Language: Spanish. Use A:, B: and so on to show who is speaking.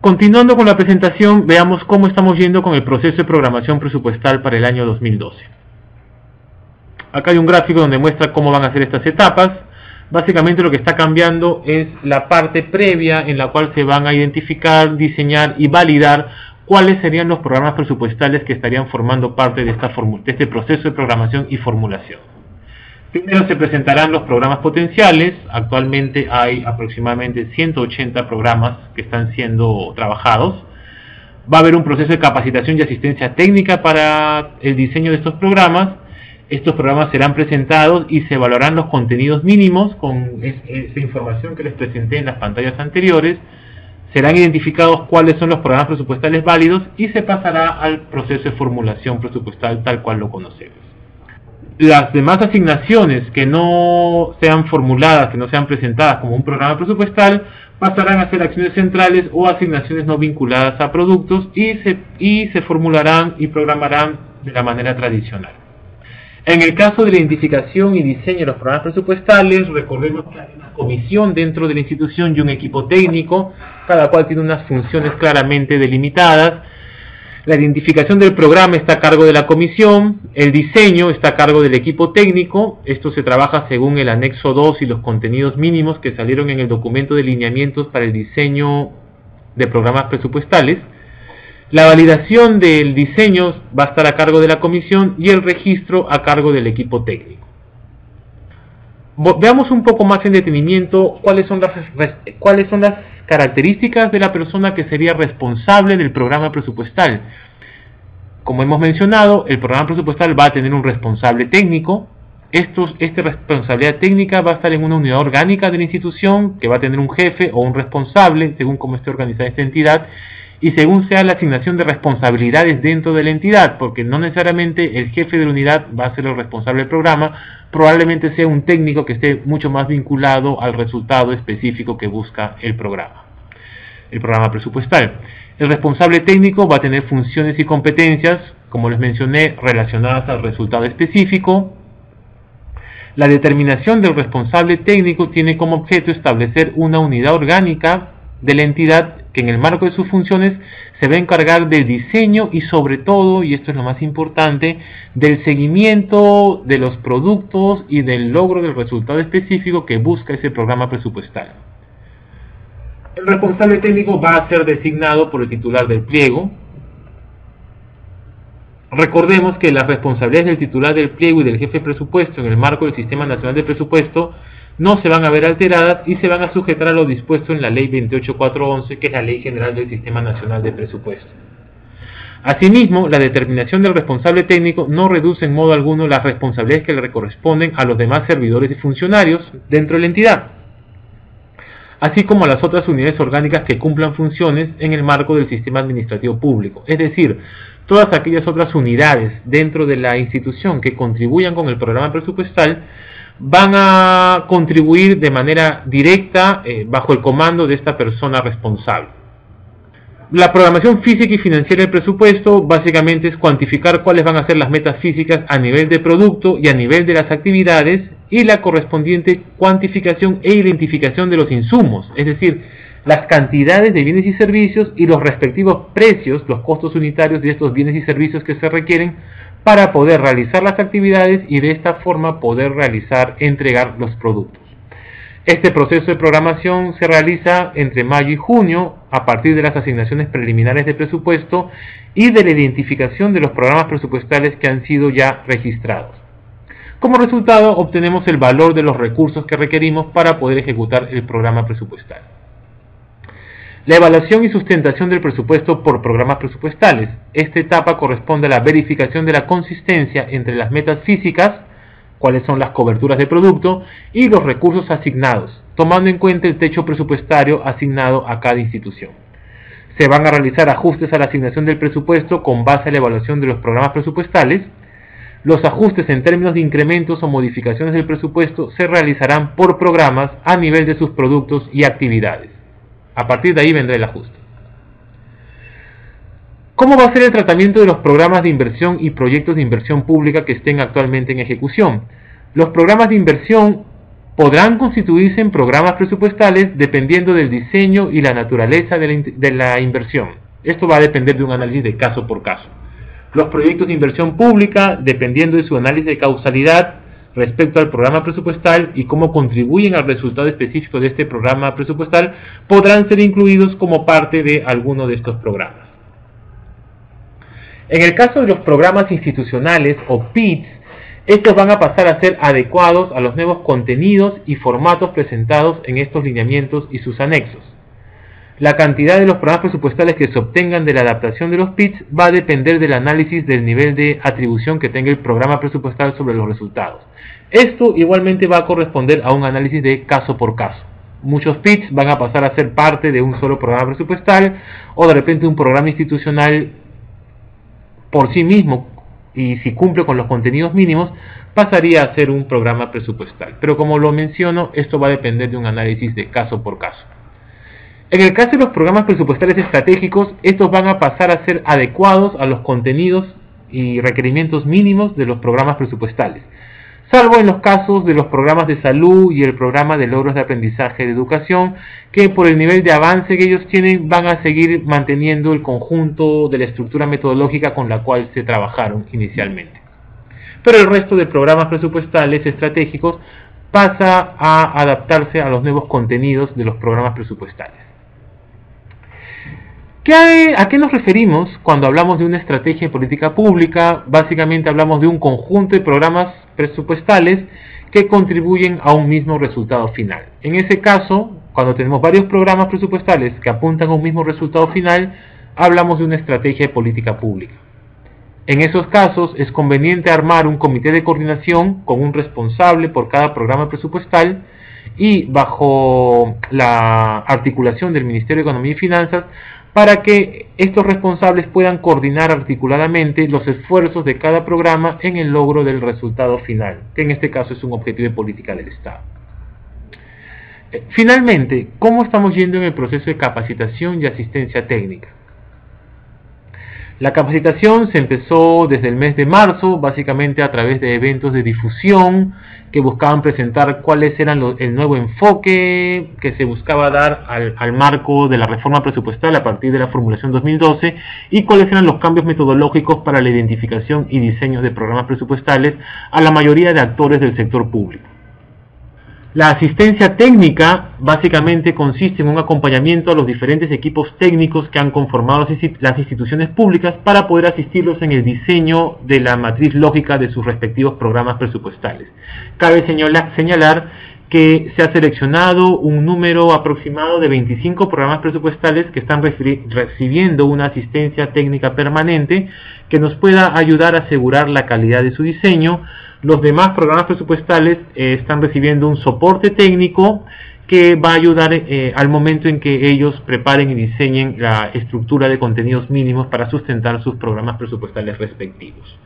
A: Continuando con la presentación, veamos cómo estamos yendo con el proceso de programación presupuestal para el año 2012. Acá hay un gráfico donde muestra cómo van a ser estas etapas. Básicamente lo que está cambiando es la parte previa en la cual se van a identificar, diseñar y validar cuáles serían los programas presupuestales que estarían formando parte de este proceso de programación y formulación. Primero se presentarán los programas potenciales. Actualmente hay aproximadamente 180 programas que están siendo trabajados. Va a haber un proceso de capacitación y asistencia técnica para el diseño de estos programas. Estos programas serán presentados y se evaluarán los contenidos mínimos con esa información que les presenté en las pantallas anteriores. Serán identificados cuáles son los programas presupuestales válidos y se pasará al proceso de formulación presupuestal tal cual lo conocemos. Las demás asignaciones que no sean formuladas, que no sean presentadas como un programa presupuestal, pasarán a ser acciones centrales o asignaciones no vinculadas a productos y se formularán y programarán de la manera tradicional. En el caso de la identificación y diseño de los programas presupuestales, recordemos que hay una comisión dentro de la institución y un equipo técnico, cada cual tiene unas funciones claramente delimitadas. La identificación del programa está a cargo de la comisión, el diseño está a cargo del equipo técnico. Esto se trabaja según el anexo 2 y los contenidos mínimos que salieron en el documento de lineamientos para el diseño de programas presupuestales. La validación del diseño va a estar a cargo de la comisión y el registro a cargo del equipo técnico. Veamos un poco más en detenimiento cuáles son las características de la persona que sería responsable del programa presupuestal. Como hemos mencionado, el programa presupuestal va a tener un responsable técnico. Esta responsabilidad técnica va a estar en una unidad orgánica de la institución que va a tener un jefe o un responsable según cómo esté organizada esta entidad y según sea la asignación de responsabilidades dentro de la entidad, porque no necesariamente el jefe de la unidad va a ser el responsable del programa, probablemente sea un técnico que esté mucho más vinculado al resultado específico que busca el programa presupuestal. El responsable técnico va a tener funciones y competencias, como les mencioné, relacionadas al resultado específico. La determinación del responsable técnico tiene como objeto establecer una unidad orgánica de la entidad que en el marco de sus funciones se va a encargar del diseño y sobre todo, y esto es lo más importante, del seguimiento de los productos y del logro del resultado específico que busca ese programa presupuestal. El responsable técnico va a ser designado por el titular del pliego. Recordemos que las responsabilidades del titular del pliego y del jefe de presupuesto en el marco del Sistema Nacional de Presupuesto no se van a ver alteradas y se van a sujetar a lo dispuesto en la Ley 28411, que es la Ley General del Sistema Nacional de Presupuesto. Asimismo, la determinación del responsable técnico no reduce en modo alguno las responsabilidades que le corresponden a los demás servidores y funcionarios dentro de la entidad, así como a las otras unidades orgánicas que cumplan funciones en el marco del sistema administrativo público. Es decir, todas aquellas otras unidades dentro de la institución que contribuyan con el programa presupuestal van a contribuir de manera directa bajo el comando de esta persona responsable. La programación física y financiera del presupuesto básicamente es cuantificar cuáles van a ser las metas físicas a nivel de producto y a nivel de las actividades y la correspondiente cuantificación e identificación de los insumos, es decir, las cantidades de bienes y servicios y los respectivos precios, los costos unitarios de estos bienes y servicios que se requieren para poder realizar las actividades y de esta forma poder entregar los productos. Este proceso de programación se realiza entre mayo y junio a partir de las asignaciones preliminares de presupuesto y de la identificación de los programas presupuestales que han sido ya registrados. Como resultado, obtenemos el valor de los recursos que requerimos para poder ejecutar el programa presupuestal. La evaluación y sustentación del presupuesto por programas presupuestales. Esta etapa corresponde a la verificación de la consistencia entre las metas físicas, cuáles son las coberturas de producto, y los recursos asignados, tomando en cuenta el techo presupuestario asignado a cada institución. Se van a realizar ajustes a la asignación del presupuesto con base a la evaluación de los programas presupuestales. Los ajustes en términos de incrementos o modificaciones del presupuesto se realizarán por programas a nivel de sus productos y actividades. A partir de ahí vendrá el ajuste. ¿Cómo va a ser el tratamiento de los programas de inversión y proyectos de inversión pública que estén actualmente en ejecución? Los programas de inversión podrán constituirse en programas presupuestales dependiendo del diseño y la naturaleza de la inversión. Esto va a depender de un análisis de caso por caso. Los proyectos de inversión pública, dependiendo de su análisis de causalidad respecto al programa presupuestal y cómo contribuyen al resultado específico de este programa presupuestal, podrán ser incluidos como parte de alguno de estos programas. En el caso de los programas institucionales o PITs, estos van a pasar a ser adecuados a los nuevos contenidos y formatos presentados en estos lineamientos y sus anexos. La cantidad de los programas presupuestales que se obtengan de la adaptación de los PITs va a depender del análisis del nivel de atribución que tenga el programa presupuestal sobre los resultados. Esto igualmente va a corresponder a un análisis de caso por caso. Muchos PITs van a pasar a ser parte de un solo programa presupuestal o de repente un programa institucional por sí mismo, y si cumple con los contenidos mínimos pasaría a ser un programa presupuestal. Pero como lo menciono, esto va a depender de un análisis de caso por caso. En el caso de los programas presupuestales estratégicos, estos van a pasar a ser adecuados a los contenidos y requerimientos mínimos de los programas presupuestales, salvo en los casos de los programas de salud y el programa de logros de aprendizaje de educación, que por el nivel de avance que ellos tienen van a seguir manteniendo el conjunto de la estructura metodológica con la cual se trabajaron inicialmente. Pero el resto de programas presupuestales estratégicos pasa a adaptarse a los nuevos contenidos de los programas presupuestales. ¿A qué nos referimos cuando hablamos de una estrategia de política pública? Básicamente hablamos de un conjunto de programas presupuestales que contribuyen a un mismo resultado final. En ese caso, cuando tenemos varios programas presupuestales que apuntan a un mismo resultado final, hablamos de una estrategia de política pública. En esos casos es conveniente armar un comité de coordinación con un responsable por cada programa presupuestal y bajo la articulación del Ministerio de Economía y Finanzas, para que estos responsables puedan coordinar articuladamente los esfuerzos de cada programa en el logro del resultado final, que en este caso es un objetivo de política del Estado. Finalmente, ¿cómo estamos yendo en el proceso de capacitación y asistencia técnica? La capacitación se empezó desde el mes de marzo, básicamente a través de eventos de difusión que buscaban presentar cuáles eran el nuevo enfoque que se buscaba dar al marco de la reforma presupuestal a partir de la formulación 2012 y cuáles eran los cambios metodológicos para la identificación y diseño de programas presupuestales a la mayoría de actores del sector público. La asistencia técnica básicamente consiste en un acompañamiento a los diferentes equipos técnicos que han conformado las instituciones públicas para poder asistirlos en el diseño de la matriz lógica de sus respectivos programas presupuestales. Cabe señalar que se ha seleccionado un número aproximado de 25 programas presupuestales que están recibiendo una asistencia técnica permanente que nos pueda ayudar a asegurar la calidad de su diseño. Los demás programas presupuestales están recibiendo un soporte técnico que va a ayudar al momento en que ellos preparen y diseñen la estructura de contenidos mínimos para sustentar sus programas presupuestales respectivos.